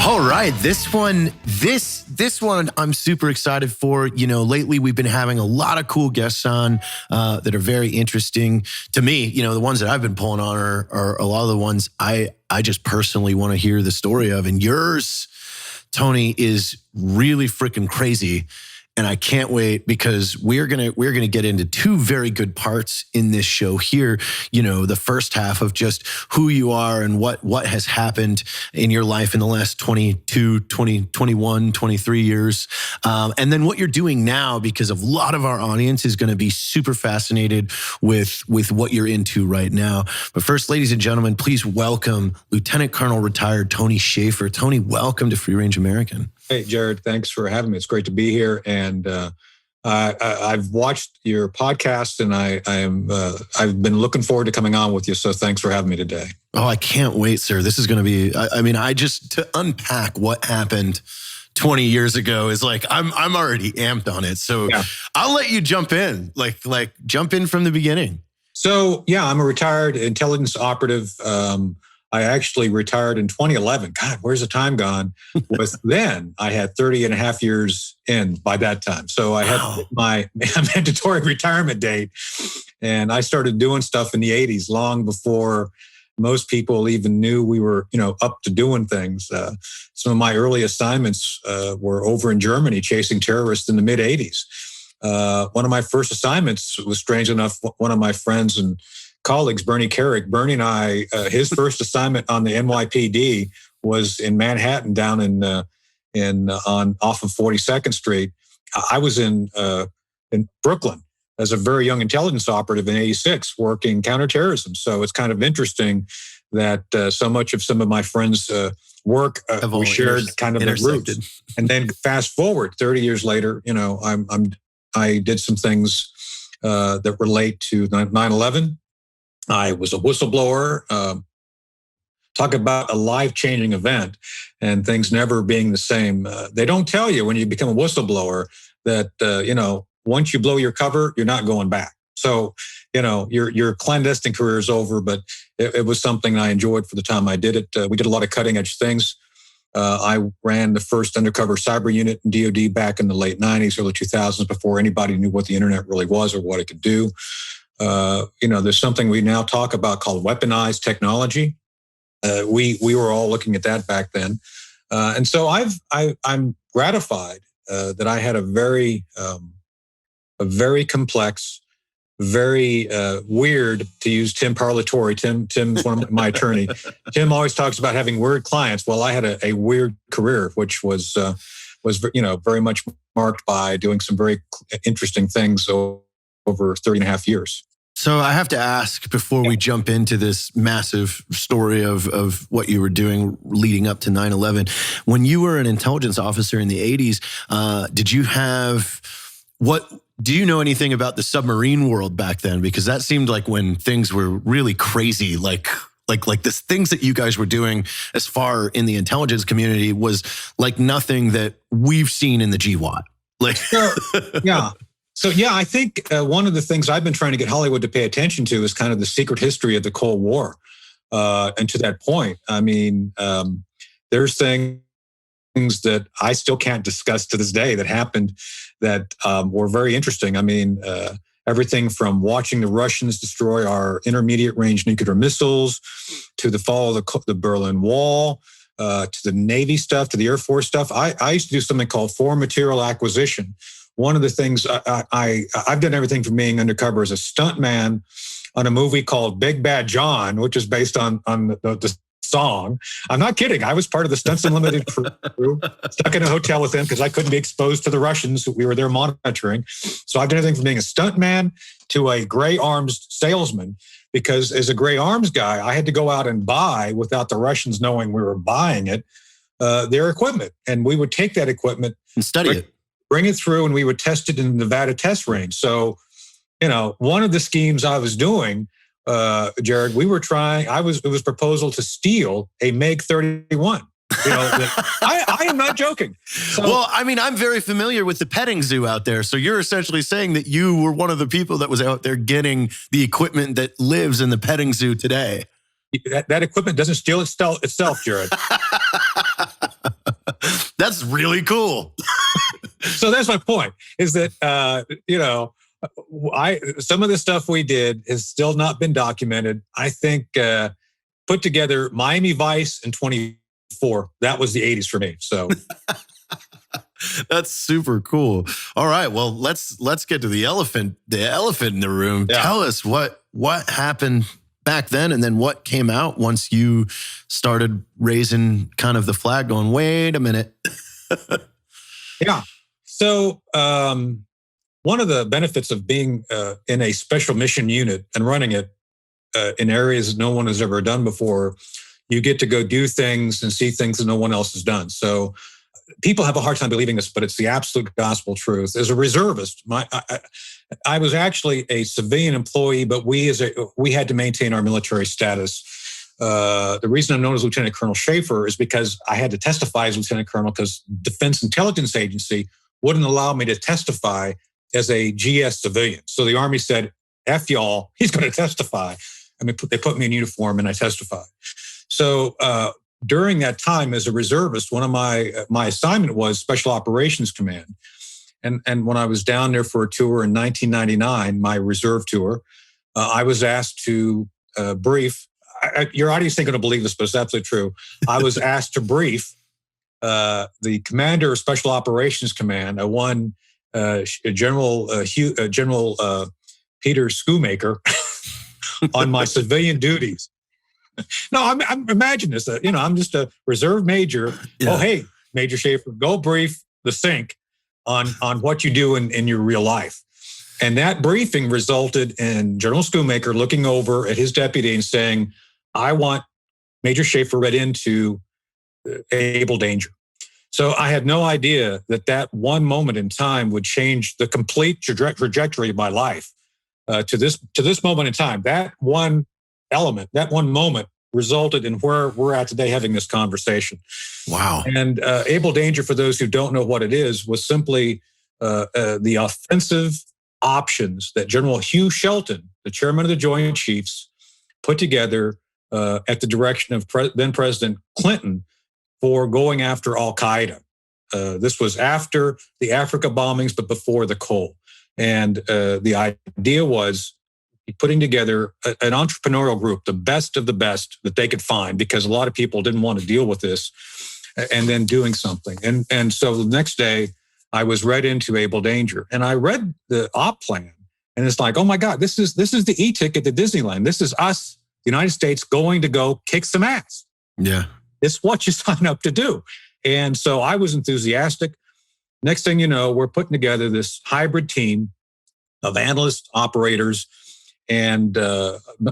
All right, this one I'm super excited for. You know, lately we've been having a lot of cool guests on that are very interesting to me. You know, the ones that I've been pulling on are a lot of the ones I just personally want to hear the story of. And yours, Tony, is really freaking crazy. And I can't wait because we're gonna get into two very good parts in this show here. You know, the first half of just who you are and what has happened in your life in the last 22, 20, 21, 23 years. And then what you're doing now, because a lot of our audience is gonna be super fascinated with what you're into right now. But first, ladies and gentlemen, please welcome Lieutenant Colonel retired Tony Shaffer. Tony, welcome to Free Range American. Hey, Jared, thanks for having me. It's great to be here. And I've watched your podcast and I've been looking forward to coming on with you. So thanks for having me today. Oh, I can't wait, sir. This is going to be, to unpack what happened 20 years ago is like, I'm already amped on it. So yeah. I'll let you jump in, like jump in from the beginning. So yeah, I'm a retired intelligence operative. I actually retired in 2011. God, where's the time gone? Then I had 30 and a half years in by that time. So I had my mandatory retirement date, and I started doing stuff in the 80s, long before most people even knew we were, up to doing things. Some of my early assignments were over in Germany chasing terrorists in the mid 80s. One of my first assignments was, strange enough, one of my friends and colleagues, Bernie and I, his first assignment on the NYPD was in Manhattan, down off of 42nd Street. I was in Brooklyn as a very young intelligence operative in '86, working counterterrorism. So it's kind of interesting that so much of some of my friends' work we shared kind of the roots. And then fast forward 30 years later, I did some things that relate to 9/11. I was a whistleblower. Talk about a life-changing event and things never being the same. They don't tell you when you become a whistleblower that, once you blow your cover, you're not going back. So, your clandestine career is over, but it was something I enjoyed for the time I did it. We did a lot of cutting-edge things. I ran the first undercover cyber unit in DOD back in the late 90s, early 2000s, before anybody knew what the internet really was or what it could do. There's something we now talk about called weaponized technology. We were all looking at that back then. And so I'm gratified that I had a very complex, very weird, to use Tim Parlatore. Tim's one of my attorney. Tim always talks about having weird clients. Well, I had a weird career, which was very much marked by doing some very interesting things over 30 and a half years. So I have to ask, before we jump into this massive story of what you were doing leading up to 9/11, when you were an intelligence officer in the 80s, do you know anything about the submarine world back then? Because that seemed like when things were really crazy, like this things that you guys were doing as far in the intelligence community was like nothing that we've seen in the GWAT. Yeah. So, I think one of the things I've been trying to get Hollywood to pay attention to is kind of the secret history of the Cold War. And to that point, there's things that I still can't discuss to this day that happened that were very interesting. Everything from watching the Russians destroy our intermediate range nuclear missiles, to the fall of the Berlin Wall, to the Navy stuff, to the Air Force stuff. I used to do something called foreign material acquisition. One of the things I've done everything from being undercover as a stuntman on a movie called Big Bad John, which is based on the song. I'm not kidding. I was part of the Stunts Unlimited crew, stuck in a hotel with them because I couldn't be exposed to the Russians. We were there monitoring. So I've done everything from being a stuntman to a gray arms salesman, because as a gray arms guy, I had to go out and buy, without the Russians knowing we were buying it, their equipment. And we would take that equipment and study it. Bring it through, and we would test it in the Nevada test range. So, one of the schemes I was doing, Jared, it was proposal to steal a MiG-31. I am not joking. So, well, I'm very familiar with the petting zoo out there. So you're essentially saying that you were one of the people that was out there getting the equipment that lives in the petting zoo today. That equipment doesn't steal itself, Jared. That's really cool. So that's my point, is that, some of the stuff we did has still not been documented. I think put together Miami Vice in 24, that was the 80s for me. So that's super cool. All right, well, let's get to the elephant in the room. Yeah. Tell us what happened back then, and then what came out once you started raising kind of the flag, going, wait a minute. Yeah. So one of the benefits of being in a special mission unit and running it in areas no one has ever done before, you get to go do things and see things that no one else has done. So people have a hard time believing this, but it's the absolute gospel truth. As a reservist, I was actually a civilian employee, but we had to maintain our military status. The reason I'm known as Lieutenant Colonel Shaffer is because I had to testify as Lieutenant Colonel because Defense Intelligence Agency wouldn't allow me to testify as a GS civilian. So the Army said, F y'all, he's going to testify. I mean, they put me in uniform and I testified. So during that time as a reservist, one of my assignment was Special Operations Command. And when I was down there for a tour in 1999, my reserve tour, I was asked to brief. Your audience ain't going to believe this, but it's absolutely true. I was asked to brief the commander of Special Operations Command, General Peter Schoonmaker, on my civilian duties. No, I'm imagine this. I'm just a reserve major. Yeah. Oh, hey, Major Shaffer, go brief the sink on what you do in your real life. And that briefing resulted in General Schoonmaker looking over at his deputy and saying, I want Major Shaffer read into able danger. So I had no idea that one moment in time would change the complete trajectory of my life to this moment in time. That one element, that one moment resulted in where we're at today having this conversation. Wow. And able danger, for those who don't know what it is, was simply the offensive options that General Hugh Shelton, the chairman of the Joint Chiefs, put together at the direction of then President Clinton for going after Al-Qaeda. This was after the Africa bombings, but before the Col. And the idea was putting together an entrepreneurial group, the best of the best that they could find, because a lot of people didn't want to deal with this, and then doing something. And so the next day, I was read into able danger, and I read the op plan, and it's like, oh my God, this is the e-ticket to Disneyland. This is us, the United States, going to go kick some ass. Yeah. It's what you sign up to do. And so I was enthusiastic. Next thing you know, we're putting together this hybrid team of analysts, operators, and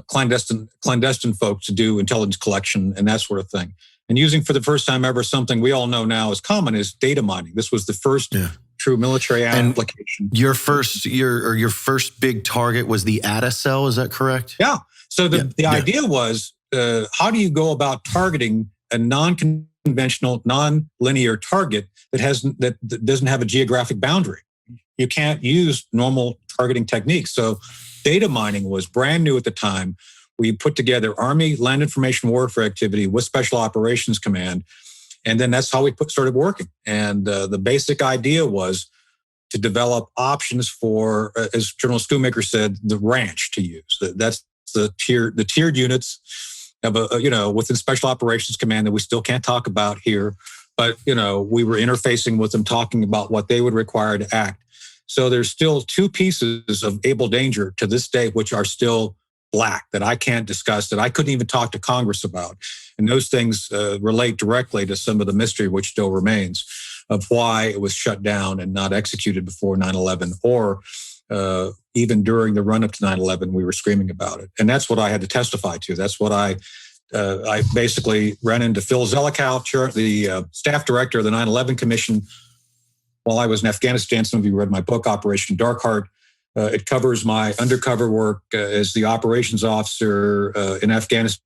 clandestine folks to do intelligence collection and that sort of thing. And using for the first time ever something we all know now is common, is data mining. This was the first true military application. Your first big target was the ATA cell, is that correct? Yeah. So the idea was, how do you go about targeting a non-conventional, non-linear target that doesn't have a geographic boundary? You can't use normal targeting techniques. So data mining was brand new at the time. We put together Army Land Information Warfare activity with Special Operations Command. And then that's how we started working. And the basic idea was to develop options for, as General Schoonmaker said, the ranch to use. That's the tiered units of within Special Operations Command that we still can't talk about here. But, we were interfacing with them, talking about what they would require to act. So there's still two pieces of able danger to this day, which are still black, that I can't discuss, that I couldn't even talk to Congress about. And those things relate directly to some of the mystery which still remains of why it was shut down and not executed before 9/11, or even during the run-up to 9/11, we were screaming about it. And that's what I had to testify to. That's what I basically ran into Phil Zelikow, the staff director of the 9/11 Commission, while I was in Afghanistan. Some of you read my book, Operation Dark Heart. It covers my undercover work as the operations officer in Afghanistan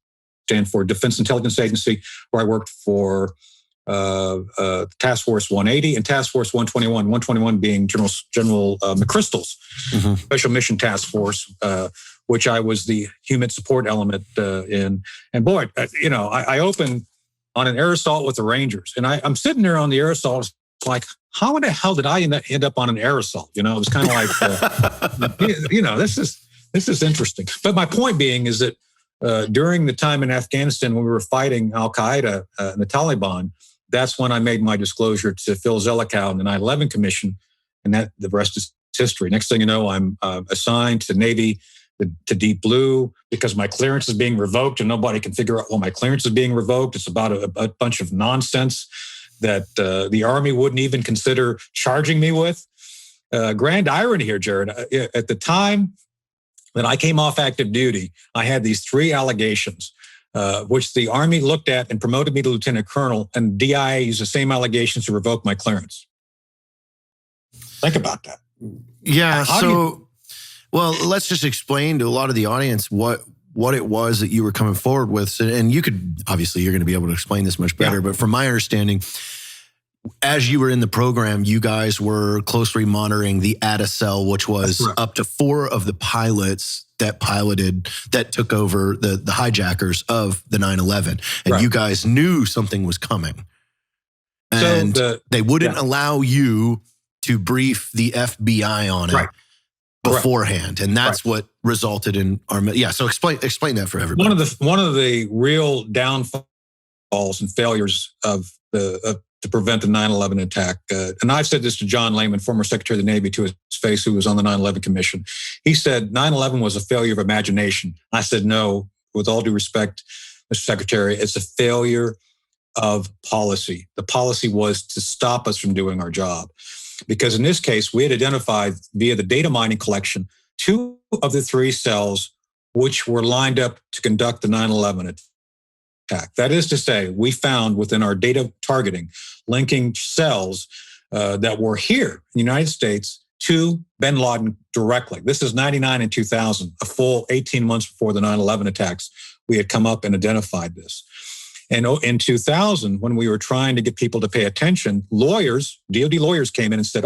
for Defense Intelligence Agency, where I worked for Task Force 180 and Task Force 121. 121 being General McChrystal's Special Mission Task Force, which I was the human support element in. And boy, I opened on an air assault with the Rangers. And I'm sitting there on the air assault. It's like, how in the hell did I end up on an air assault? You know, it was kind of like, this is interesting. But my point being is that during the time in Afghanistan when we were fighting Al Qaeda and the Taliban, that's when I made my disclosure to Phil Zelikow and the 9/11 Commission, and that the rest is history. Next thing you know, I'm assigned to Navy, to Deep Blue, because my clearance is being revoked, and nobody can figure out why my clearance is being revoked. It's about a bunch of nonsense that the Army wouldn't even consider charging me with. Grand irony here, Jared. At the time that I came off active duty, I had these 3 allegations, which the Army looked at and promoted me to lieutenant colonel, and DIA used the same allegations to revoke my clearance. Think about that. Yeah. Well, let's just explain to a lot of the audience what it was that you were coming forward with. And you could, obviously, you're going to be able to explain this much better. Yeah. But from my understanding, as you were in the program, you guys were closely monitoring the ATA cell, which was up to 4 of the pilots that took over the hijackers of the 9/11. And you guys knew something was coming. And they wouldn't allow you to brief the FBI on it beforehand. And that's what resulted in our... Yeah, so explain that for everybody. One of the real downfalls and failures of to prevent the 9/11 attack, and I've said this to John Lehman, former Secretary of the Navy, to his face, who was on the 9/11 Commission. He said 9/11 was a failure of imagination. I said, no, with all due respect, Mr. Secretary, it's a failure of policy. The policy was to stop us from doing our job. Because in this case, we had identified via the data mining collection 2 of the 3 cells which were lined up to conduct the 9/11 attack. That is to say, we found within our data targeting linking cells that were here in the United States to bin Laden directly. This is 99 and 2000, a full 18 months before the 9/11 attacks. We had come up and identified this. And in 2000, when we were trying to get people to pay attention, DOD lawyers came in and said,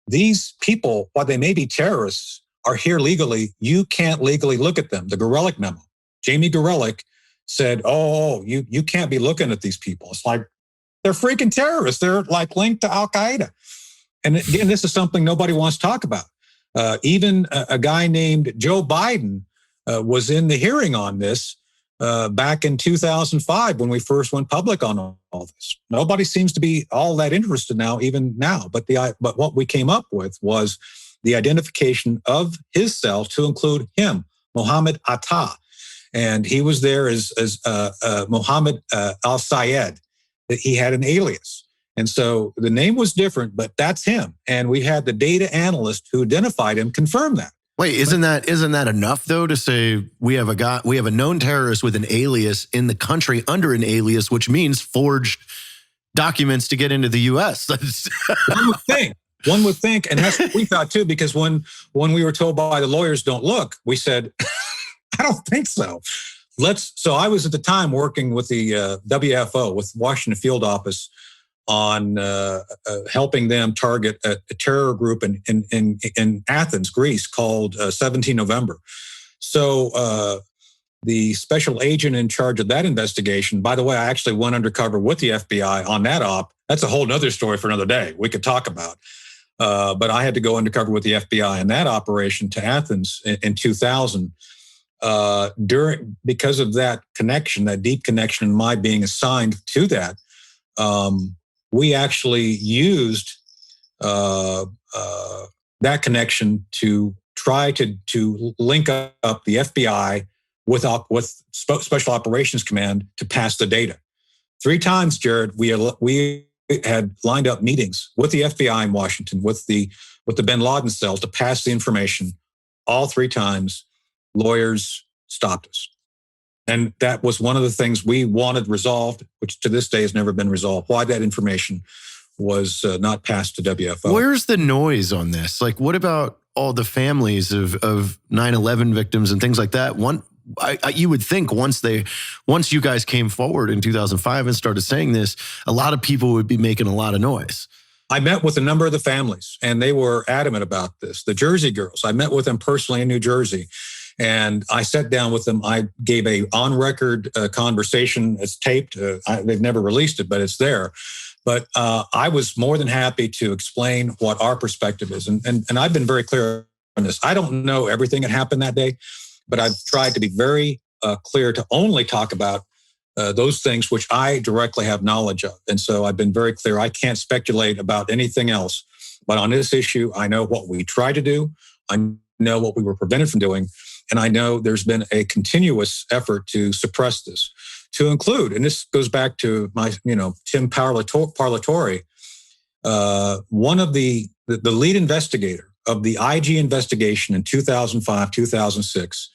these people, while they may be terrorists, are here legally. You can't legally look at them. The Gorelick memo. Jamie Gorelick said, you can't be looking at these people. It's like, they're freaking terrorists. They're like linked to Al Qaeda. And again, this is something nobody wants to talk about. Even a guy named Joe Biden was in the hearing on this back in 2005 when we first went public on all this. Nobody seems to be all that interested now, even now. But what we came up with was the identification of his cell to include him, Mohammed Atta. And he was there as Mohammed al-Sayed. He had an alias. And so the name was different, but that's him. And we had the data analyst who identified him confirm that. Wait, isn't that enough though to say we have a known terrorist with an alias in the country under an alias, which means forged documents to get into the U.S. One would think, and that's what we thought too, because when we were told by the lawyers, don't look, we said, I don't think so. So I was at the time working with the WFO, with Washington Field Office, on helping them target a terror group in Athens, Greece, called 17 November. So the special agent in charge of that investigation, by the way, I actually went undercover with the FBI on that op. That's a whole nother story for another day we could talk about. But I had to go undercover with the FBI in that operation to Athens in 2000. Because of that connection, that deep connection, and my being assigned to that, we actually used that connection to try to link up the FBI with Special Operations Command to pass the data. 3 times, Jared, we had lined up meetings with the FBI in Washington, with the bin Laden cell to pass the information. All 3 times, lawyers stopped us. And that was one of the things we wanted resolved, which to this day has never been resolved. Why that information was not passed to WFO. Where's the noise on this? Like, what about all the families of 9/11 victims and things like that? You would think once you guys came forward in 2005 and started saying this, a lot of people would be making a lot of noise. I met with a number of the families, and they were adamant about this. The Jersey girls, I met with them personally in New Jersey. And I sat down with them. I gave a on-record conversation. It's taped. They've never released it, but it's there. But I was more than happy to explain what our perspective is. And I've been very clear on this. I don't know everything that happened that day, but I've tried to be very clear to only talk about those things which I directly have knowledge of. And so I've been very clear. I can't speculate about anything else. But on this issue, I know what we tried to do. I know what we were prevented from doing. And I know there's been a continuous effort to suppress this, to include, and this goes back to my, Tim Parlatore, one of the lead investigator of the IG investigation in 2005, 2006,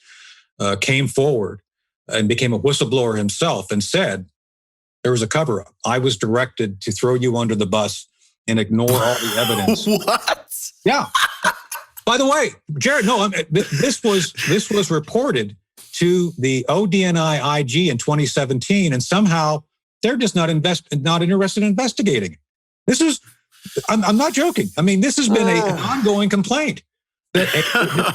came forward and became a whistleblower himself and said, there was a cover-up. I was directed to throw you under the bus and ignore all the evidence. What? Yeah. By the way, Jared, no, this was reported to the ODNI IG in 2017, and somehow they're just not interested in investigating it. I'm not joking. I mean, this has been an ongoing complaint. I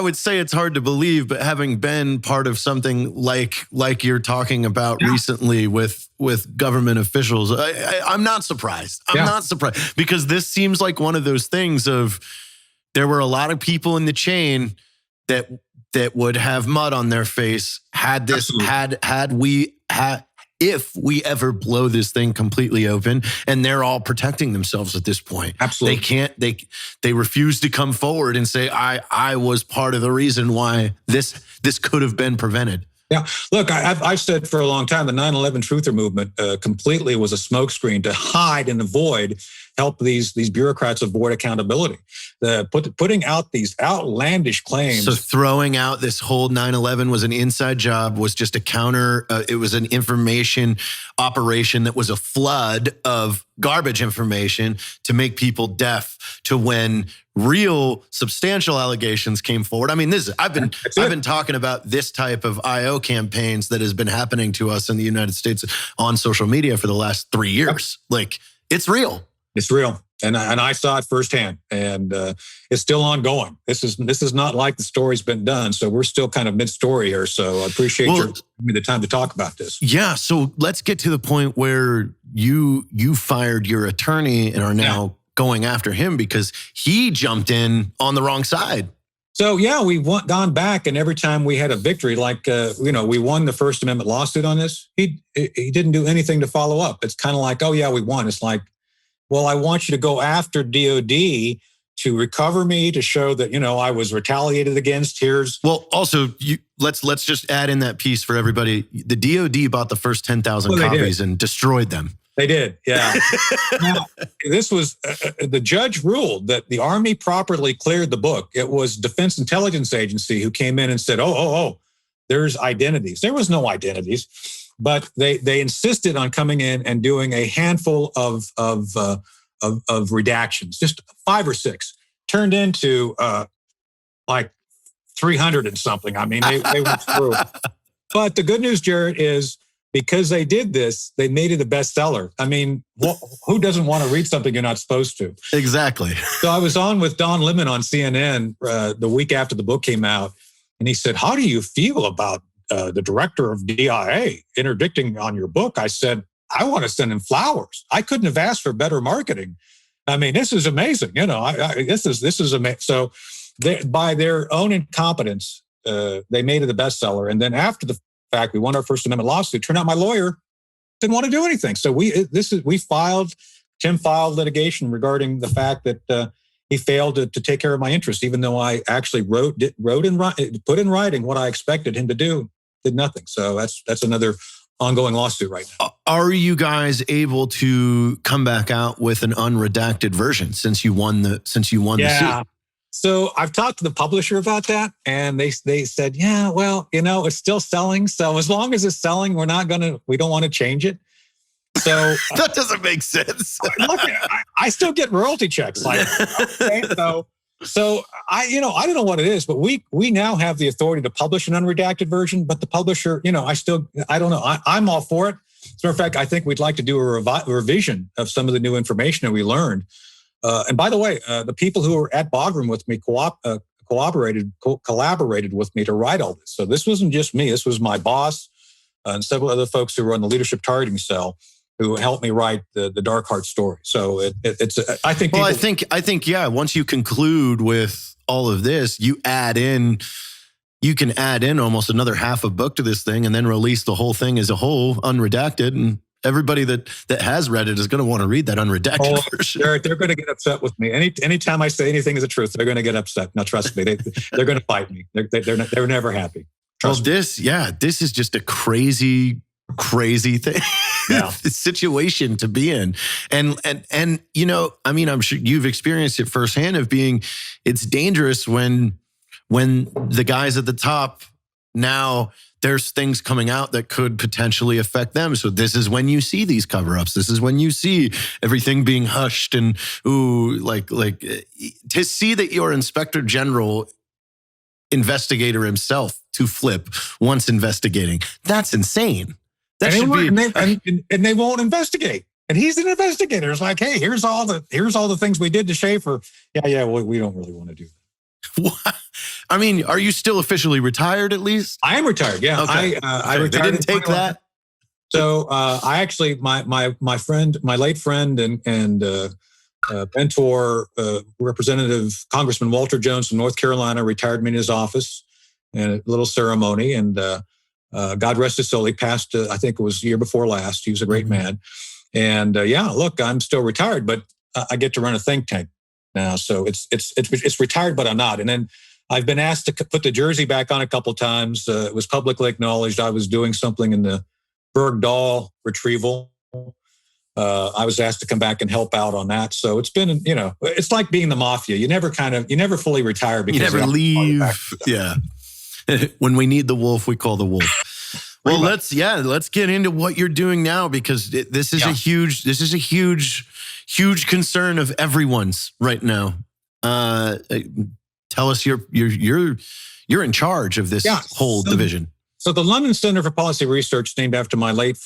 would say it's hard to believe, but having been part of something like you're talking about recently with government officials, I'm not surprised. I'm not surprised, because this seems like one of those things of, there were a lot of people in the chain that would have mud on their face if we ever blow this thing completely open, and they're all protecting themselves at this point. Absolutely. They refuse to come forward and say, I was part of the reason why this could have been prevented. Yeah, look, I've said for a long time, the 9/11 truther movement completely was a smokescreen to hide and help these bureaucrats avoid accountability. Putting out these outlandish claims. So throwing out this whole 9/11 was an inside job, was just a counter. It was an information operation that was a flood of garbage information to make people deaf to when real substantial allegations came forward. I mean, I've been talking about this type of IO campaigns that has been happening to us in the United States on social media for the last 3 years. Like, it's real. It's real. And I saw it firsthand, and it's still ongoing. This is not like the story's been done. So we're still kind of mid-story here. So I appreciate you giving me the time to talk about this. Yeah. So let's get to the point where you fired your attorney and are now going after him because he jumped in on the wrong side. So we've gone back, and every time we had a victory, like we won the First Amendment lawsuit on this, he didn't do anything to follow up. It's kind of like, oh yeah, we won. It's like, well, I want you to go after DOD to recover me, to show that I was retaliated against. Also, let's just add in that piece for everybody. The DOD bought the first 10,000 copies and destroyed them. They did, yeah. Now, this was, the judge ruled that the Army properly cleared the book. It was Defense Intelligence Agency who came in and said, oh, there's identities. There was no identities, but they insisted on coming in and doing a handful of redactions, just 5 or 6, turned into like 300 and something. I mean, they went through. But the good news, Jared, is because they did this, they made it a bestseller. I mean, who doesn't want to read something you're not supposed to? Exactly. So I was on with Don Lemon on CNN the week after the book came out, and he said, how do you feel about the director of DIA interdicting on your book? I said, I want to send him flowers. I couldn't have asked for better marketing. I mean, this is amazing. This is amazing. So by their own incompetence, they made it a bestseller. And then after the fact, we won our First Amendment lawsuit. Turned out my lawyer didn't want to do anything. So Tim filed litigation regarding the fact that he failed to take care of my interests, even though I actually put in writing what I expected him to do. Did nothing. So that's another ongoing lawsuit right now. Are you guys able to come back out with an unredacted version since you won the suit? So I've talked to the publisher about that, and they said, yeah, well, it's still selling. So as long as it's selling, we don't want to change it. So that doesn't make sense. Look, I still get royalty checks. Like, okay, so I don't know what it is, but we now have the authority to publish an unredacted version. But the publisher, I don't know. I'm all for it. As a matter of fact, I think we'd like to do a revision of some of the new information that we learned. And by the way, the people who were at Bagram with me collaborated with me to write all this. So this wasn't just me. This was my boss and several other folks who were on the leadership targeting cell who helped me write the Dark Heart story. So it's I think. Well, I think yeah. Once you conclude with all of this, you can add in almost another half a book to this thing, and then release the whole thing as a whole, unredacted, and everybody that has read it is going to want to read that unredacted version. They're going to get upset with me. Anytime I say anything is the truth, they're going to get upset. Now, trust me, they're going to fight me. They're never happy. Trust me. This is just a crazy thing. Yeah. Situation to be in. And you know, I mean, I'm sure you've experienced it firsthand of it's dangerous when the guys at the top, now there's things coming out that could potentially affect them. So this is when you see these cover-ups. This is when you see everything being hushed and to see that your Inspector General investigator himself to flip once investigating. That's insane. That and they won't investigate. And he's an investigator. It's like, hey, here's all the things we did to Shaffer. Yeah. Well, we don't really want to do that. What? I mean, are you still officially retired at least? I am retired. Yeah, okay. I retired. They didn't take that. So I actually, my friend, my late friend and mentor, Representative Congressman Walter Jones from North Carolina, retired me in his office in a little ceremony, and God rest his soul. He passed, I think it was the year before last. He was a great man. And look, I'm still retired, but I get to run a think tank now. So it's retired, but I'm not. And then I've been asked to put the jersey back on a couple of times. It was publicly acknowledged I was doing something in the Bergdahl retrieval. I was asked to come back and help out on that. So it's been, it's like being the mafia. You never fully retire because you never leave. Yeah. When we need the wolf, we call the wolf. Well, let's get into what you're doing now, because this is a huge concern of everyone's right now. Tell us you're in charge of this whole division. So the London Center for Policy Research, named after my late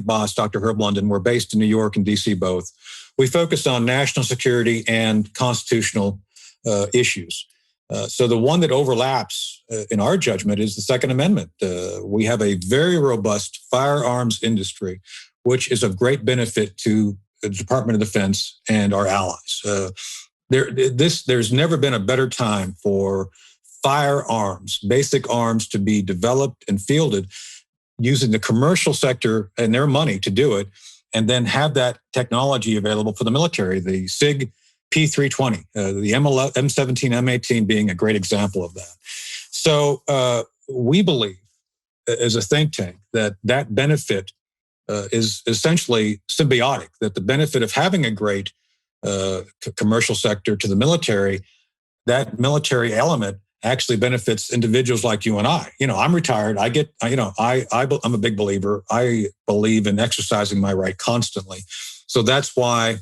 boss, Dr. Herb London, we're based in New York and DC both. We focus on national security and constitutional issues. So the one that overlaps in our judgment is the Second Amendment. We have a very robust firearms industry, which is of great benefit to the Department of Defense and our allies. There's never been a better time for firearms, basic arms, to be developed and fielded using the commercial sector and their money to do it, and then have that technology available for the military. The SIG P320, the M17, M18 being a great example of that. So we believe, as a think tank, that benefit is essentially symbiotic, that the benefit of having a great commercial sector to the military, that military element actually benefits individuals like you and I. I'm retired. I'm a big believer. I believe in exercising my right constantly. So that's why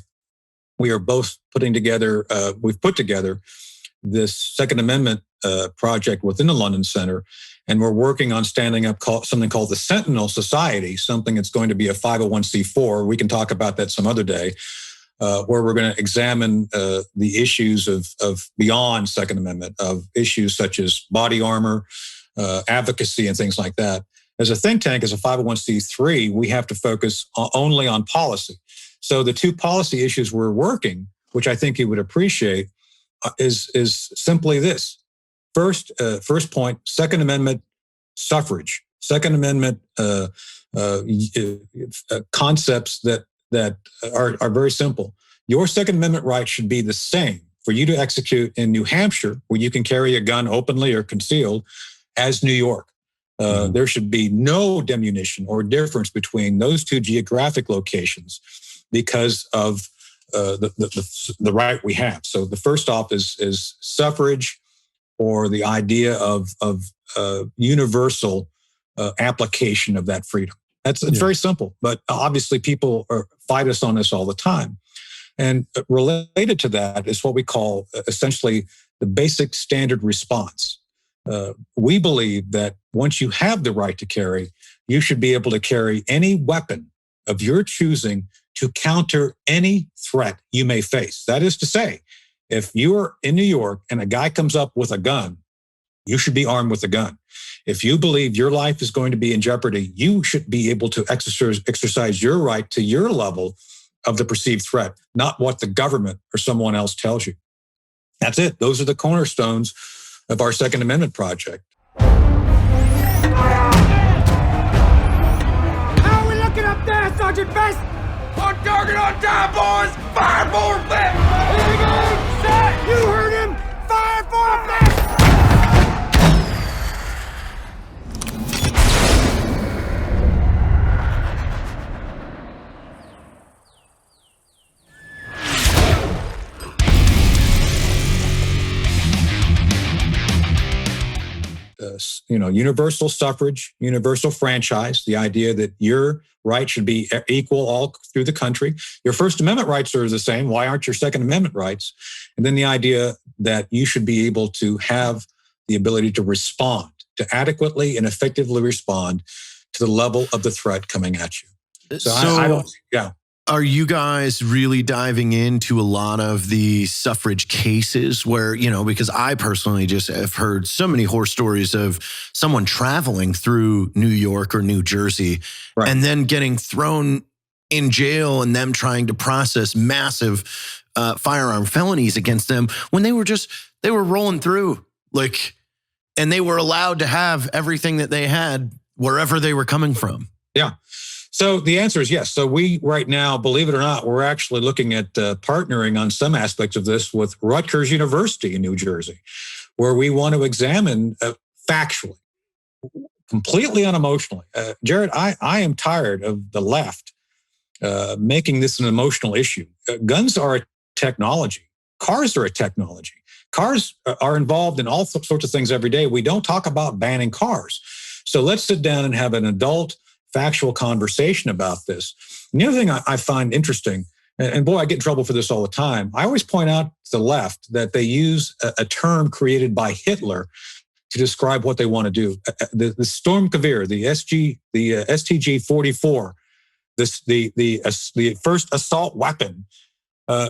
we are both we've put together this Second Amendment project within the London Center, and we're working on standing up something called the Sentinel Society, something that's going to be a 501c4. We can talk about that some other day, where we're going to examine the issues of beyond Second Amendment, of issues such as body armor, advocacy, and things like that. As a think tank, as a 501c3, we have to focus only on policy. So the two policy issues we're working, which I think you would appreciate, is simply this. First point, Second Amendment suffrage. Second Amendment concepts that are very simple. Your Second Amendment right should be the same for you to execute in New Hampshire, where you can carry a gun openly or concealed, as New York. There should be no diminution or difference between those two geographic locations because of the right we have. So the first off is suffrage, or the idea of universal application of that freedom. It's very simple, but obviously people fight us on this all the time. And related to that is what we call essentially the basic standard response. We believe that once you have the right to carry, you should be able to carry any weapon of your choosing to counter any threat you may face. That is to say, If you are in New York and a guy comes up with a gun, you should be armed with a gun. If you believe your life is going to be in jeopardy, you should be able to exercise your right to your level of the perceived threat, not what the government or someone else tells you. That's it. Those are the cornerstones of our Second Amendment project. How are we looking up there, Sergeant Best? On target, on time, boys! Fire for effect! Here we go! Set! You heard him! Fire for effect! Universal suffrage, universal franchise, the idea that your right should be equal all through the country. Your First Amendment rights are the same. Why aren't your Second Amendment rights? And then the idea that you should be able to have the ability to respond, to adequately and effectively respond to the level of the threat coming at you. So I don't, yeah. Are you guys really diving into a lot of the suffrage cases where, because I personally just have heard so many horror stories of someone traveling through New York or New Jersey and then getting thrown in jail and them trying to process massive firearm felonies against them when they were rolling through, and they were allowed to have everything that they had wherever they were coming from. Yeah. So the answer is yes. So we right now, believe it or not, we're actually looking at partnering on some aspects of this with Rutgers University in New Jersey, where we want to examine factually, completely unemotionally. Jared, I am tired of the left making this an emotional issue. Guns are a technology. Cars are a technology. Cars are involved in all sorts of things every day. We don't talk about banning cars. So let's sit down and have an adult, factual conversation about this. And the other thing I find interesting, and boy, I get in trouble for this all the time. I always point out to the left that they use a term created by Hitler to describe what they want to do. The Sturmgewehr, the STG-44, the first assault weapon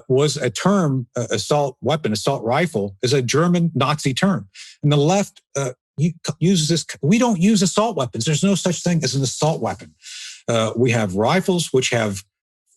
was a term. Assault weapon, assault rifle, is a German Nazi term, and the left uses this. We don't use assault weapons. There's no such thing as an assault weapon. We have rifles which have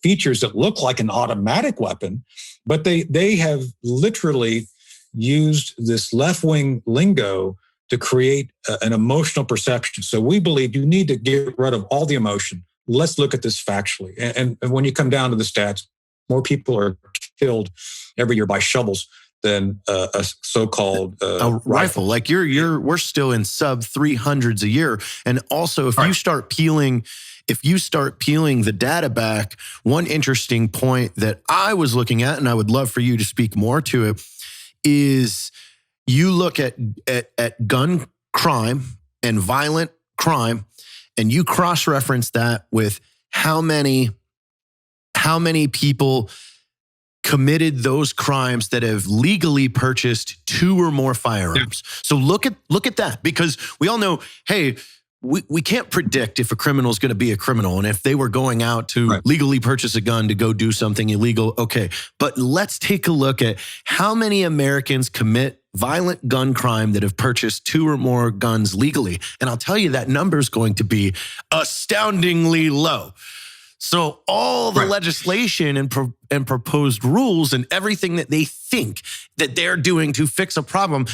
features that look like an automatic weapon, but they have literally used this left-wing lingo to create an emotional perception. So we believe you need to get rid of all the emotion. Let's look at this factually. And when you come down to the stats, more people are killed every year by shovels than a so-called a rifle. Like we're still in sub 300s a year. And also, if you start peeling the data back, one interesting point that I was looking at, and I would love for you to speak more to it, is you look at gun crime and violent crime, and you cross-reference that with how many people committed those crimes that have legally purchased 2 or more firearms. Yeah. So look at that, because we all know, hey, we can't predict if a criminal is going to be a criminal. And if they were going out to legally purchase a gun to go do something illegal, okay. But let's take a look at how many Americans commit violent gun crime that have purchased 2 or more guns legally. And I'll tell you that number is going to be astoundingly low. So all the legislation and proposed rules and everything that they think that they're doing to fix a problem,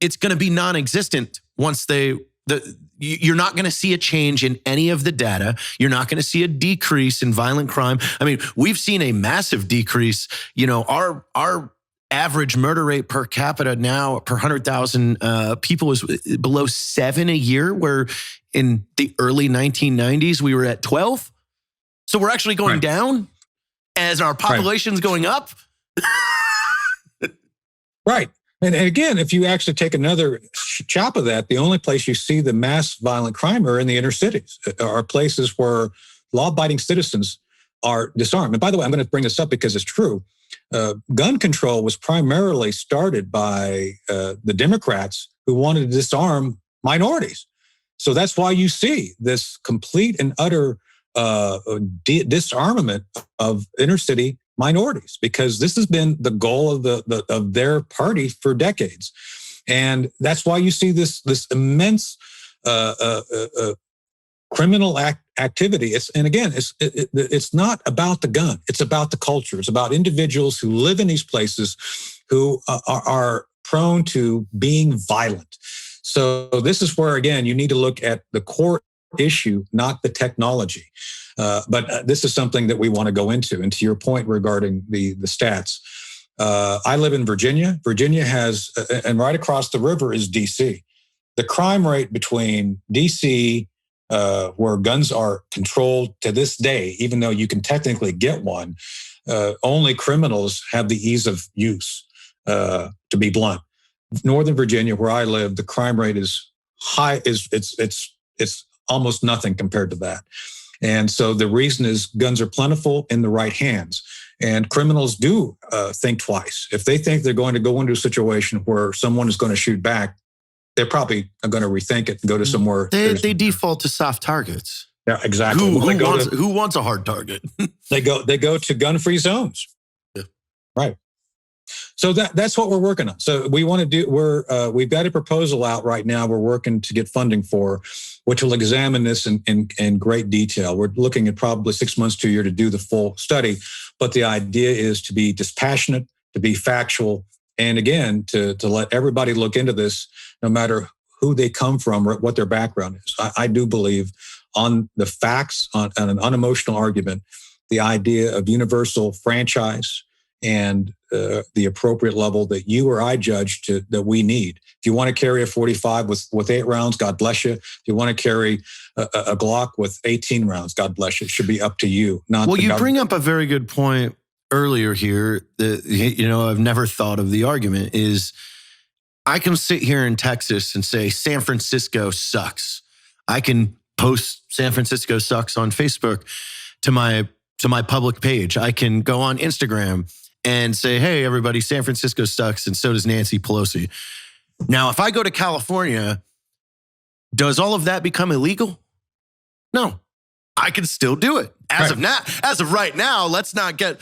it's going to be non-existent once you're not going to see a change in any of the data. You're not going to see a decrease in violent crime. I mean, we've seen a massive decrease. Our average murder rate per capita now per 100,000 people is below 7 a year, where in the early 1990s, we were at 12. So we're actually going down as our population's going up. Right. And again, if you actually take another chop of that, the only place you see the mass violent crime are in the inner cities, are places where law-abiding citizens are disarmed. And by the way, I'm going to bring this up because it's true. Gun control was primarily started by the Democrats who wanted to disarm minorities. So that's why you see this complete and utter disarmament of inner city minorities, because this has been the goal of their party for decades. And that's why you see this immense criminal activity. It's not about the gun. It's about the culture. It's about individuals who live in these places who are prone to being violent. So this is where, again, you need to look at the core issue, not the technology. But this is something that we want to go into. And to your point regarding the stats, I live in Virginia. Virginia has, and right across the river is DC. The crime rate between DC, where guns are controlled to this day, even though you can technically get one, only criminals have the ease of use, to be blunt. Northern Virginia, where I live, the crime rate is high. It's almost nothing compared to that. And so the reason is guns are plentiful in the right hands. And criminals do think twice. If they think they're going to go into a situation where someone is going to shoot back, they're probably going to rethink it and go to somewhere. They default to soft targets. Yeah, exactly. Who wants a hard target? They go to gun-free zones. Yeah. Right. So that's what we're working on. So we want to do. We've got a proposal out right now. We're working to get funding for, which will examine this in great detail. We're looking at probably 6 months to a year to do the full study. But the idea is to be dispassionate, to be factual, and again to let everybody look into this, no matter who they come from or what their background is. I do believe on the facts, on an unemotional argument, the idea of universal franchise and the appropriate level that you or I judge that we need. If you want to carry a 45 with 8 rounds, God bless you. If you want to carry a Glock with 18 rounds, God bless you. It should be up to you. Well, you bring up a very good point earlier here that, I've never thought of. The argument is I can sit here in Texas and say San Francisco sucks. I can post San Francisco sucks on Facebook to my public page. I can go on Instagram and say, hey, everybody, San Francisco sucks, and so does Nancy Pelosi. Now, if I go to California, does all of that become illegal? No, I can still do it. As of right now, let's not get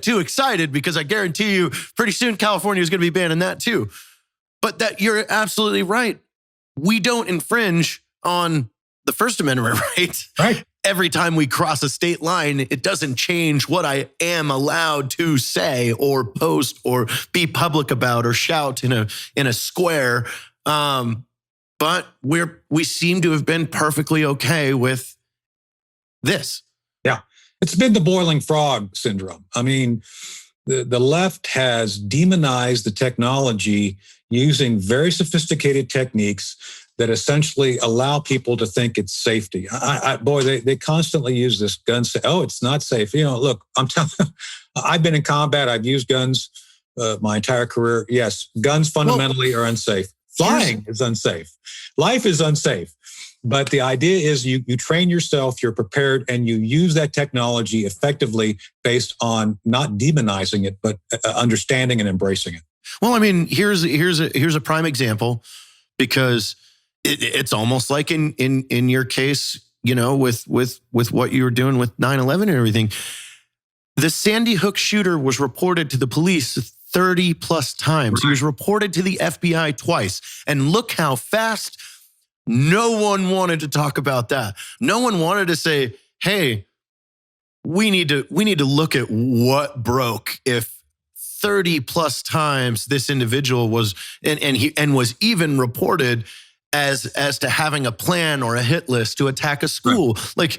too excited, because I guarantee you pretty soon California is going to be banning that too. But that you're absolutely right. We don't infringe on the First Amendment right? Every time we cross a state line, it doesn't change what I am allowed to say or post or be public about or shout in a square. But we seem to have been perfectly okay with this. Yeah, it's been the boiling frog syndrome. I mean, the left has demonized the technology using very sophisticated techniques that essentially allow people to think it's safety. They constantly use this gun. Say, oh, it's not safe. Look, I'm telling you, I've been in combat. I've used guns my entire career. Yes, guns fundamentally are unsafe. Flying is unsafe. Life is unsafe. But the idea is you train yourself, you're prepared, and you use that technology effectively based on not demonizing it, but understanding and embracing it. Well, I mean, here's a prime example, because it's almost like in your case, with what you were doing with 9/11 and everything. The Sandy Hook shooter was reported to the police 30 plus times. He was reported to the FBI twice. And look how fast. No one wanted to talk about that. No one wanted to say, hey, we need to look at what broke if 30 plus times this individual was and was even reported as to having a plan or a hit list to attack a school. Right.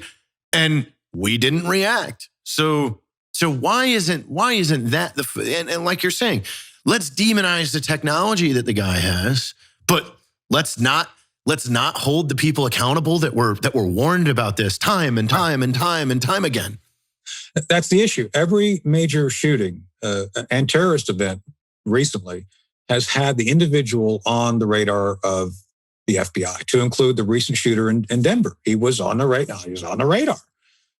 And we didn't react. So why isn't that and like you're saying, let's demonize the technology that the guy has, but let's not hold the people accountable that were warned about this time and time and time and time again. That's the issue. Every major shooting and terrorist event recently has had the individual on the radar of the FBI, to include the recent shooter in Denver. He was on the radar.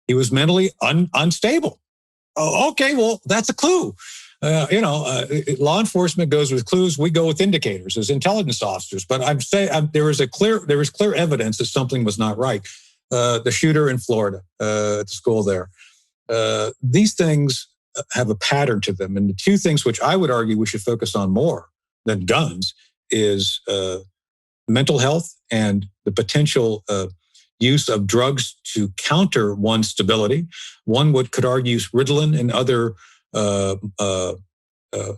He was mentally unstable. Oh, okay, well, that's a clue. Law enforcement goes with clues. We go with indicators as intelligence officers. But I'm saying there was clear evidence that something was not right. The shooter in Florida at the school there. These things have a pattern to them. And the two things which I would argue we should focus on more than guns is mental health and the potential use of drugs to counter one's stability. One could argue Ritalin and other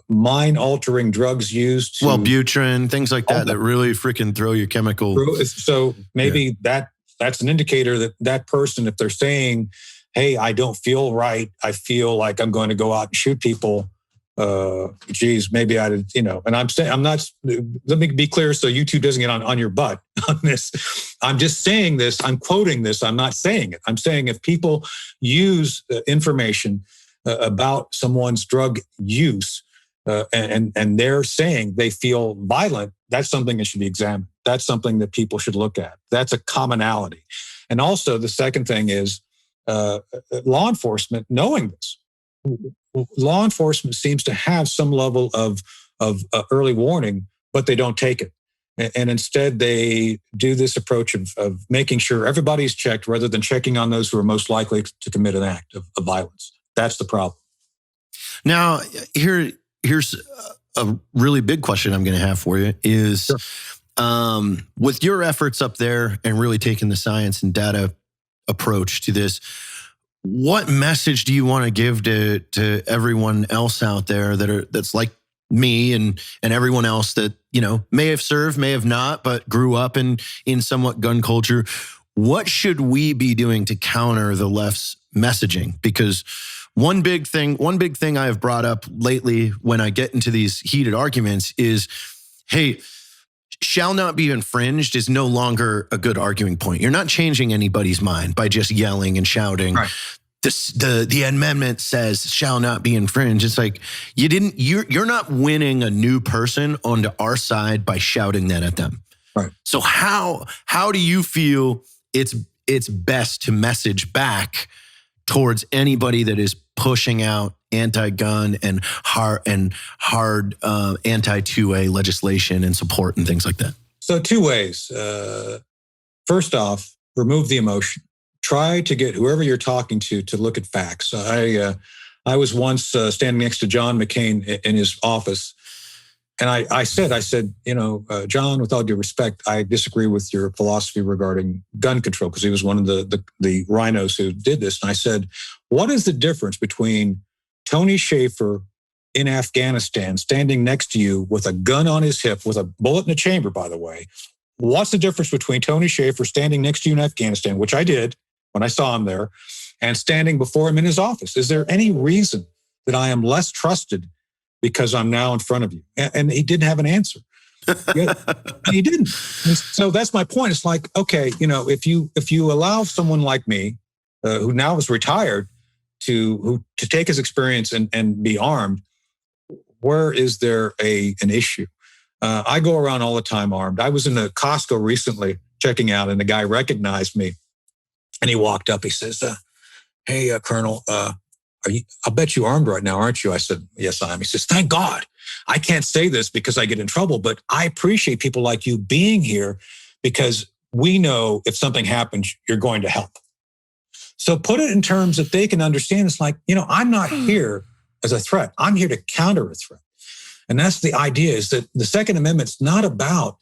mind-altering drugs used to... Wellbutrin, things like that really freaking throw your chemical... So maybe that's an indicator that that person, if they're saying, hey, I don't feel right, I feel like I'm going to go out and shoot people, maybe and I'm saying, I'm not, let me be clear so YouTube doesn't get on your butt on this. I'm just saying this, I'm quoting this, I'm not saying it. I'm saying if people use information about someone's drug use and they're saying they feel violent, that's something that should be examined. That's something that people should look at. That's a commonality. And also the second thing is law enforcement knowing this. Law enforcement seems to have some level of early warning, but they don't take it. And instead, they do this approach of making sure everybody's checked rather than checking on those who are most likely to commit an act of violence. That's the problem. Now, here's a really big question I'm going to have for you is, sure. With your efforts up there and really taking the science and data approach to this, what message do you want to give to everyone else out there that's like me and everyone else that, may have served, may have not, but grew up in somewhat gun culture? What should we be doing to counter the left's messaging? Because one big thing I have brought up lately when I get into these heated arguments is, hey, shall not be infringed is no longer a good arguing point. You're not changing anybody's mind by just yelling and shouting. Right. The amendment says shall not be infringed. It's like you're not winning a new person onto our side by shouting that at them. Right. So how do you feel it's best to message back towards anybody that is pushing out anti-gun and hard anti-2A legislation and support and things like that? So two ways. First off, remove the emotion. Try to get whoever you're talking to look at facts. I was once standing next to John McCain in his office, and I said, John, with all due respect, I disagree with your philosophy regarding gun control, because he was one of the rhinos who did this. And I said, what is the difference between Tony Shaffer in Afghanistan standing next to you with a gun on his hip, with a bullet in the chamber, by the way? What's the difference between Tony Shaffer standing next to you in Afghanistan, which I did when I saw him there, and standing before him in his office? Is there any reason that I am less trusted because I'm now in front of you? And he didn't have an answer. He didn't. And so that's my point. It's like, okay, if you allow someone like me, who now is retired, to take his experience and be armed, where is there an issue? I go around all the time armed. I was in the Costco recently checking out, and the guy recognized me, and he walked up. He says, "Hey, Colonel, I'll bet you armed right now, aren't you?" I said, "Yes, I am." He says, "Thank God. I can't say this because I get in trouble, but I appreciate people like you being here, because we know if something happens, you're going to help." So put it in terms that they can understand. It's like, I'm not here as a threat. I'm here to counter a threat. And that's the idea, is that the Second Amendment's not about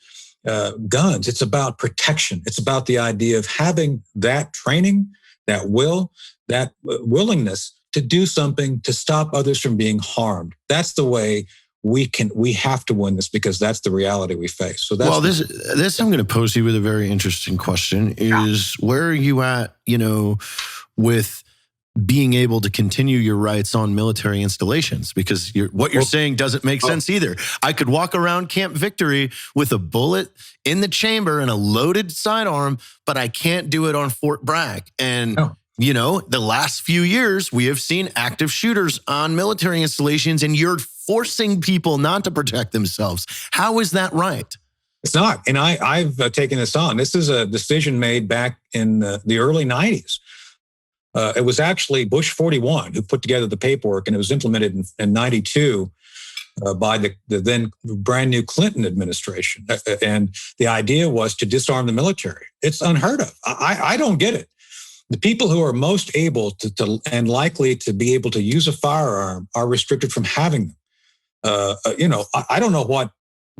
guns. It's about protection. It's about the idea of having that training, that will, that willingness to do something to stop others from being harmed. That's the way we have to win this, because that's the reality we face. So that's this I'm going to pose you with a very interesting question is, where are you at, with being able to continue your rights on military installations? Because what you're saying doesn't make sense either. I could walk around Camp Victory with a bullet in the chamber and a loaded sidearm, but I can't do it on Fort Bragg. And the last few years, we have seen active shooters on military installations, and you're forcing people not to protect themselves. How is that right? It's not. And I've taken this on. This is a decision made back in the early 90s. It was actually Bush 41 who put together the paperwork, and it was implemented in 92 by the then brand new Clinton administration. And the idea was to disarm the military. It's unheard of. I don't get it. the people who are most able to and likely to be able to use a firearm are restricted from having them. I don't know what.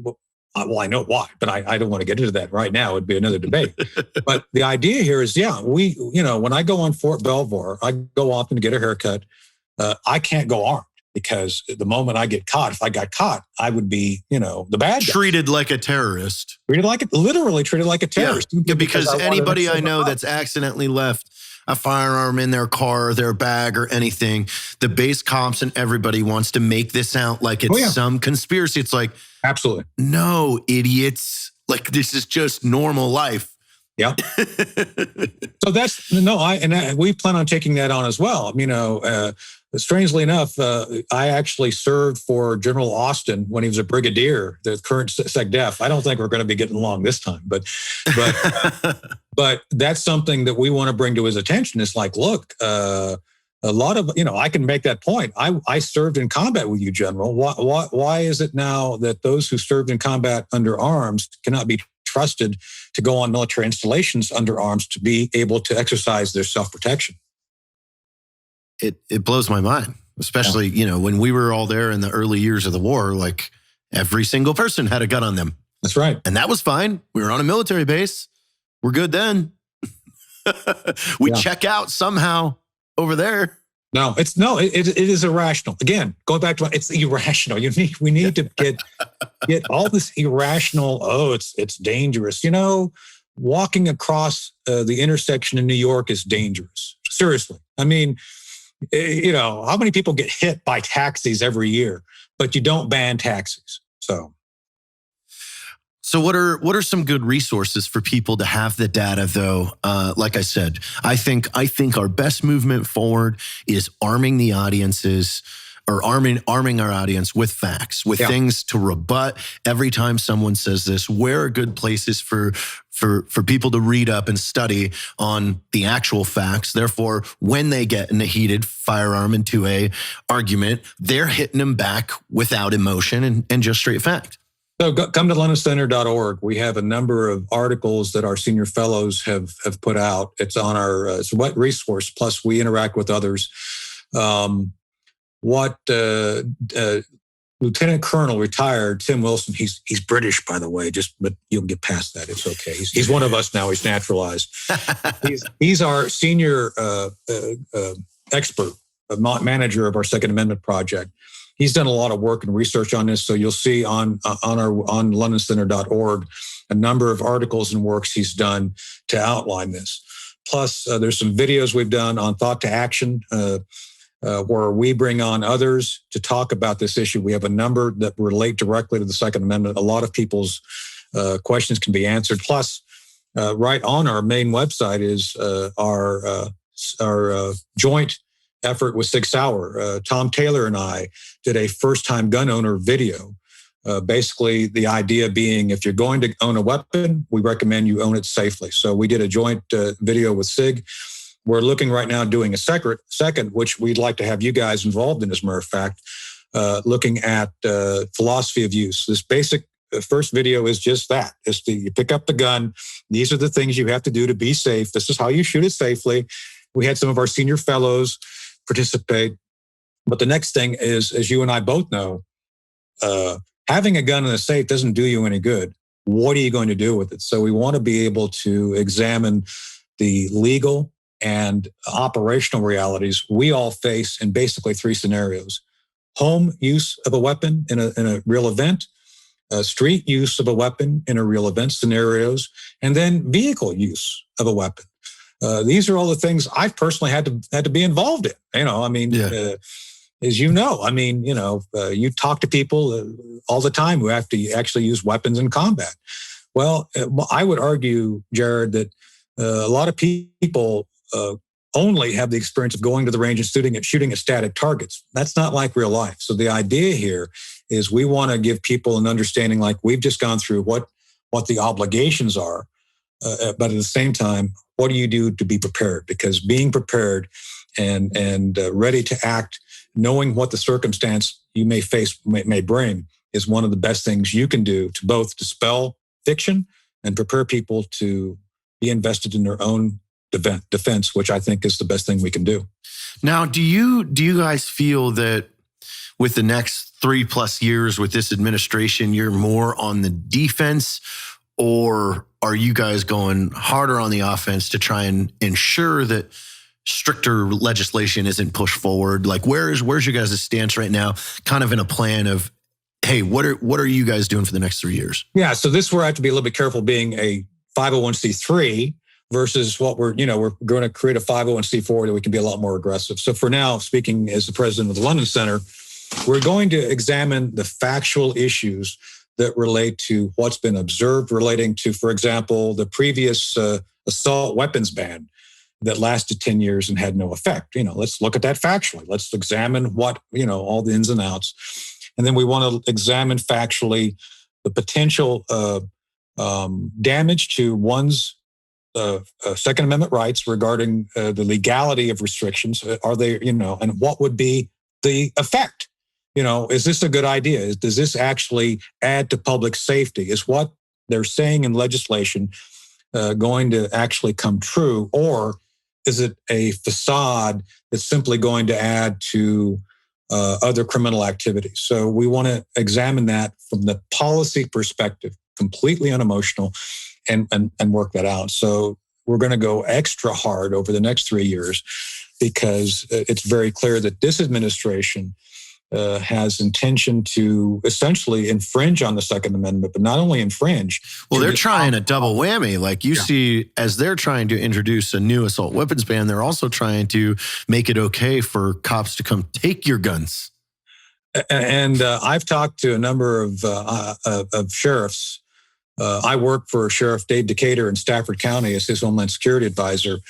Well, I know why, but I don't want to get into that right now. It'd be another debate. But the idea here is, when I go on Fort Belvoir, I go often to get a haircut. I can't go armed because the moment I get caught, if I got caught, I would be, the bad guy. Treated like a terrorist. Literally treated like a terrorist. Yeah, because anybody I know that's accidentally left a firearm in their car, their bag, or anything, the base cops and everybody wants to make this out like it's some conspiracy. It's like, absolutely. No, idiots. Like, this is just normal life. Yeah. So we plan on taking that on as well. Strangely enough, I actually served for General Austin when he was a brigadier, the current SecDef. I don't think we're going to be getting along this time, but that's something that we want to bring to his attention. It's like, look, a lot of, I can make that point. I served in combat with you, General. Why is it now that those who served in combat under arms cannot be trusted to go on military installations under arms to be able to exercise their self-protection? It blows my mind, especially, when we were all there in the early years of the war, like every single person had a gun on them. That's right. And that was fine. We were on a military base. We're good then. We check out somehow over there. No, it is irrational. Again, going back to it's irrational. We need to get all this irrational. Oh, it's dangerous. Walking across the intersection in New York is dangerous. Seriously. How many people get hit by taxis every year, but you don't ban taxis? So what are some good resources for people to have the data, though? Like I said, I think our best movement forward is arming the audiences, or arming our audience with facts, with things to rebut every time someone says this. Where are good places for people to read up and study on the actual facts? Therefore, when they get in a heated firearm into a argument, they're hitting them back without emotion and just straight fact. So come to LondonCenter.org. We have a number of articles that our senior fellows have put out. It's on our it's a wet resource. Plus, we interact with others. Lieutenant Colonel retired Tim Wilson. He's British, by the way. But you'll get past that. It's okay. He's one of us now. He's naturalized. He's our senior expert, manager of our Second Amendment project. He's done a lot of work and research on this. So you'll see on LondonCenter.org a number of articles and works he's done to outline this. Plus, there's some videos we've done on thought to action, where we bring on others to talk about this issue. We have a number that relate directly to the Second Amendment. A lot of people's questions can be answered. Plus, right on our main website is our joint effort with Sig Sauer. Tom Taylor and I did a first-time gun owner video. Basically, the idea being, if you're going to own a weapon, we recommend you own it safely. So we did a joint video with Sig. We're looking right now doing a second, which we'd like to have you guys involved in, as a matter of fact, looking at philosophy of use. This basic first video is just that. You pick up the gun. These are the things you have to do to be safe. This is how you shoot it safely. We had some of our senior fellows participate. But the next thing is, as you and I both know, having a gun in a safe doesn't do you any good. What are you going to do with it? So we want to be able to examine the legal and operational realities we all face in basically three scenarios: home use of a weapon in a real event, street use of a weapon in a real event scenarios, and then vehicle use of a weapon. These are all the things I've personally had to be involved in. As you know, you talk to people all the time who have to actually use weapons in combat. Well, I would argue, Jared, that a lot of people only have the experience of going to the range and shooting at static targets. That's not like real life. So the idea here is we want to give people an understanding, like we've just gone through, what the obligations are, but at the same time, what do you do to be prepared? Because being prepared and ready to act, knowing what the circumstance you may face may bring, is one of the best things you can do to both dispel fiction and prepare people to be invested in their own defense, which I think is the best thing we can do. Now, do you guys feel that with the next 3+ years with this administration, you're more on the defense, or are you guys going harder on the offense to try and ensure that stricter legislation isn't pushed forward? Like, where's your guys' stance right now, kind of in a plan of, hey, what are you guys doing for the next 3 years? Yeah, so this is where I have to be a little bit careful being a 501c3 versus what we're going to create a 501c4 that we can be a lot more aggressive. So for now, speaking as the president of the London Center, we're going to examine the factual issues that relate to what's been observed relating to, for example, the previous assault weapons ban that lasted 10 years and had no effect. Let's look at that factually. Let's examine what, all the ins and outs. And then we want to examine factually the potential damage to one's Second Amendment rights regarding the legality of restrictions. Are they, and what would be the effect? Is this a good idea? Does this actually add to public safety? Is what they're saying in legislation going to actually come true? Or is it a facade that's simply going to add to other criminal activities? So we want to examine that from the policy perspective, completely unemotional, and work that out. So we're going to go extra hard over the next 3 years because it's very clear that this administration has intention to essentially infringe on the Second Amendment, but not only infringe. Well, they're trying a double whammy. Like you see, as they're trying to introduce a new assault weapons ban, they're also trying to make it okay for cops to come take your guns. And I've talked to a number of sheriffs. I work for Sheriff Dave Decatur in Stafford County as his Homeland Security advisor.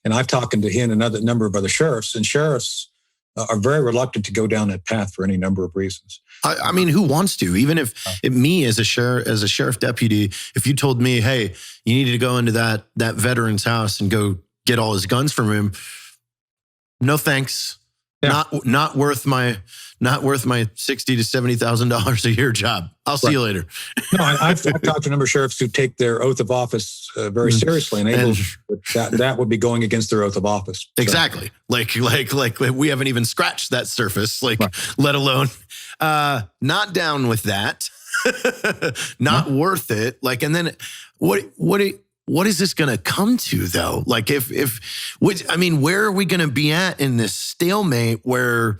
And I've talked to him and another number of other sheriffs, and sheriffs are very reluctant to go down that path for any number of reasons. I mean, who wants to? Even if me as a sheriff deputy, if you told me, hey, you needed to go into that veteran's house and go get all his guns from him, no thanks. Yeah. Not worth my $60,000 to $70,000 a year job. I'll see you later. No, I've talked to a number of sheriffs who take their oth of office very seriously, and that would be going against their oath of office. So. Exactly. Like we haven't even scratched that surface. Let alone not down with that. Not worth it. And then what is this going to come to though? Like where are we going to be at in this stalemate where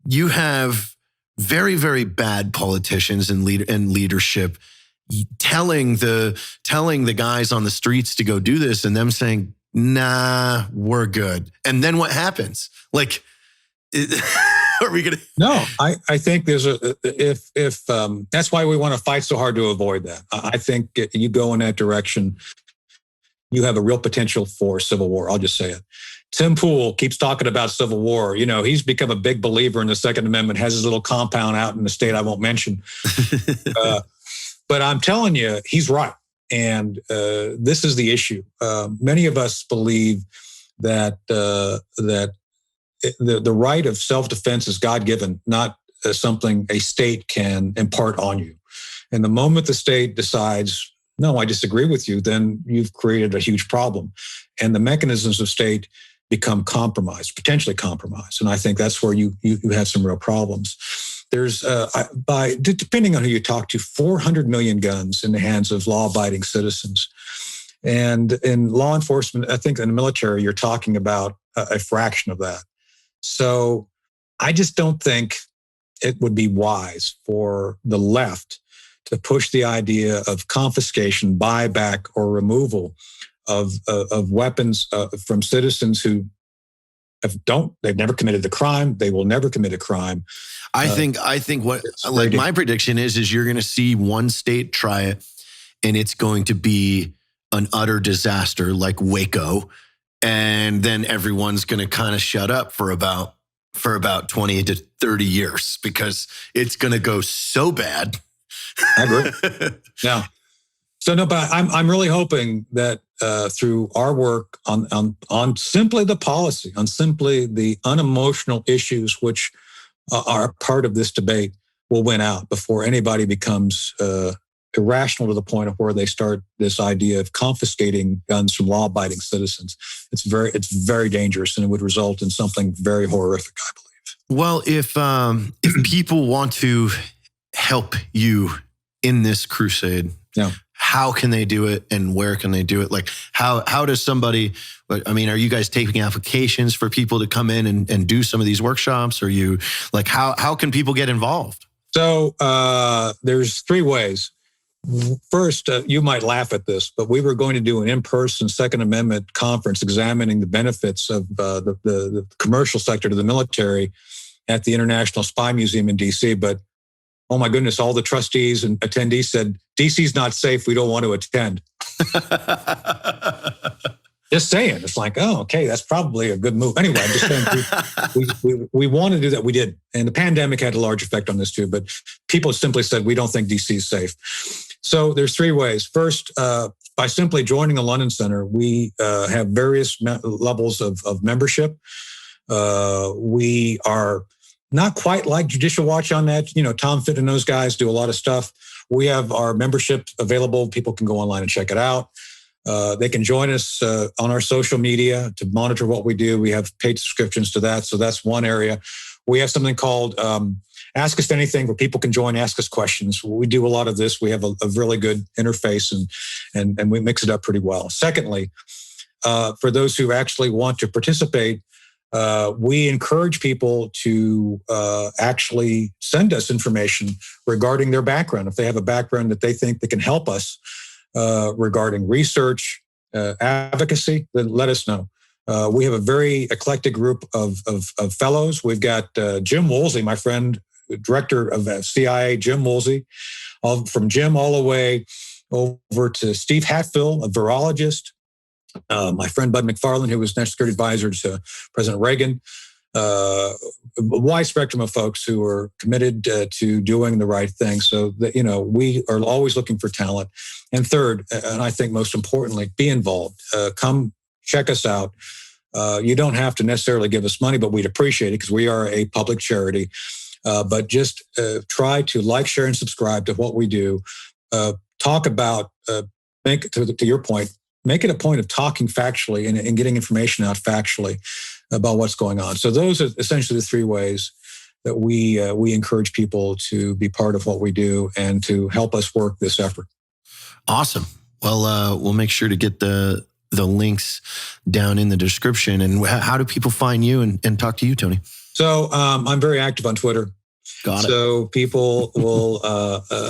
you have very, very bad politicians and leadership telling the guys on the streets to go do this and them saying, nah, we're good. And then what happens? Are we going to? No, I think there's if that's why we want to fight so hard to avoid that. I think you go in that direction, you have a real potential for civil war. I'll just say it. Tim Pool keeps talking about civil war. He's become a big believer in the Second Amendment, has his little compound out in the state I won't mention. But I'm telling you, he's right. And this is the issue. Many of us believe that the right of self-defense is God-given, not something a state can impart on you. And the moment the state decides, no, I disagree with you, then you've created a huge problem. And the mechanisms of state become compromised, potentially compromised. And I think that's where you have some real problems. There's, depending on who you talk to, 400 million guns in the hands of law-abiding citizens. And in law enforcement, I think in the military, you're talking about a fraction of that. So I just don't think it would be wise for the left to push the idea of confiscation, buyback, or removal of weapons from citizens who they've never committed the crime. They will never commit a crime. I think what my prediction is you're going to see one state try it, and it's going to be an utter disaster like Waco, and then everyone's going to kind of shut up for about 20 to 30 years because it's going to go so bad. I agree. Yeah. So no, but I'm really hoping that through our work on simply the policy, on simply the unemotional issues which are part of this debate, will win out before anybody becomes irrational to the point of where they start this idea of confiscating guns from law-abiding citizens. It's very dangerous, and it would result in something very horrific, I believe. Well, if people want to help you in this crusade, yeah, how can they do it, and where can they do it? Like, how does somebody? I mean, are you guys taking applications for people to come in and do some of these workshops? Are you like how can people get involved? So there's three ways. First, you might laugh at this, but we were going to do an in-person Second Amendment conference examining the benefits of the commercial sector to the military at the International Spy Museum in D.C. But, oh my goodness, all the trustees and attendees said, D.C.'s not safe. We don't want to attend. Just saying. It's like, oh, okay, that's probably a good move. Anyway, I'm just saying we want to do that. We did. And the pandemic had a large effect on this too, but people simply said, we don't think DC is safe. So there's three ways. First, by simply joining the London Center, we have various levels of membership. We are not quite like Judicial Watch on that. You know, Tom Fitton and those guys do a lot of stuff. We have our membership available. People can go online and check it out. They can join us on our social media to monitor what we do. We have paid subscriptions to that. So that's one area. We have something called Ask Us Anything, where people can join, ask us questions. We do a lot of this. We have a really good interface and we mix it up pretty well. Secondly, for those who actually want to participate, we encourage people to actually send us information regarding their background. If they have a background that they think that can help us regarding research, advocacy, then let us know. We have a very eclectic group of fellows. We've got Jim Woolsey, my friend, director of CIA, Jim Woolsey, from Jim all the way over to Steve Hatfield, a virologist. My friend Bud McFarland, who was National Security Advisor to President Reagan. A wide spectrum of folks who are committed to doing the right thing. So that, you know, we are always looking for talent. And third, and I think most importantly, be involved. Come check us out. You don't have to necessarily give us money, but we'd appreciate it because we are a public charity. But just try to like, share, and subscribe to what we do. Talk about, to your point, make it a point of talking factually and getting information out factually about what's going on. So those are essentially the three ways that we encourage people to be part of what we do and to help us work this effort. Awesome. Well, we'll make sure to get the links down in the description. And how do people find you and talk to you, Tony? So I'm very active on Twitter. Got it. So people will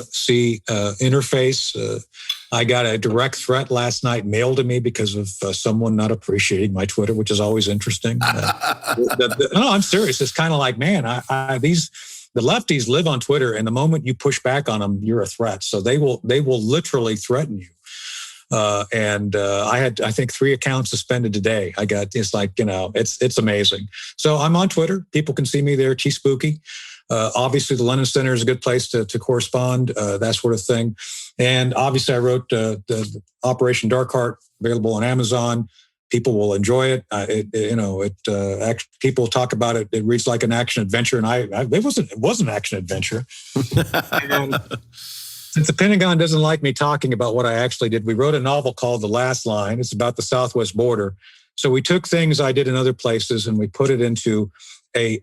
see interface. I got a direct threat last night mailed to me because of someone not appreciating my Twitter, which is always interesting. No, I'm serious. It's kind of like, man, the lefties live on Twitter, and the moment you push back on them, you're a threat. So they will literally threaten you. And I had, I think, 3 accounts suspended today. It's like, you know, it's amazing. So I'm on Twitter. People can see me there, T-Spooky. Obviously, the London Center is a good place to correspond, that sort of thing. And obviously, I wrote the Operation Dark Heart, available on Amazon. People will enjoy it. People talk about it. It reads like an action adventure, and it wasn't an action adventure. And since the Pentagon doesn't like me talking about what I actually did, we wrote a novel called The Last Line. It's about the Southwest border. So we took things I did in other places and we put it into a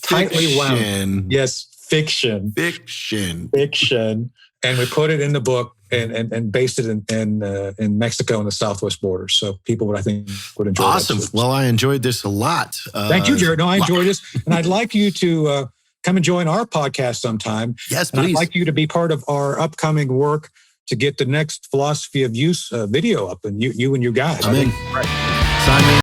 tightly wound, fiction, and we put it in the book and based it in Mexico and the Southwest border. So people would enjoy. Awesome. That. Well, I enjoyed this a lot. Thank you, Jared. No, I enjoyed this, and I'd like you to come and join our podcast sometime. Yes, please. And I'd like you to be part of our upcoming work to get the next philosophy of use video up, and you and you guys. I'm in. Right. Sign me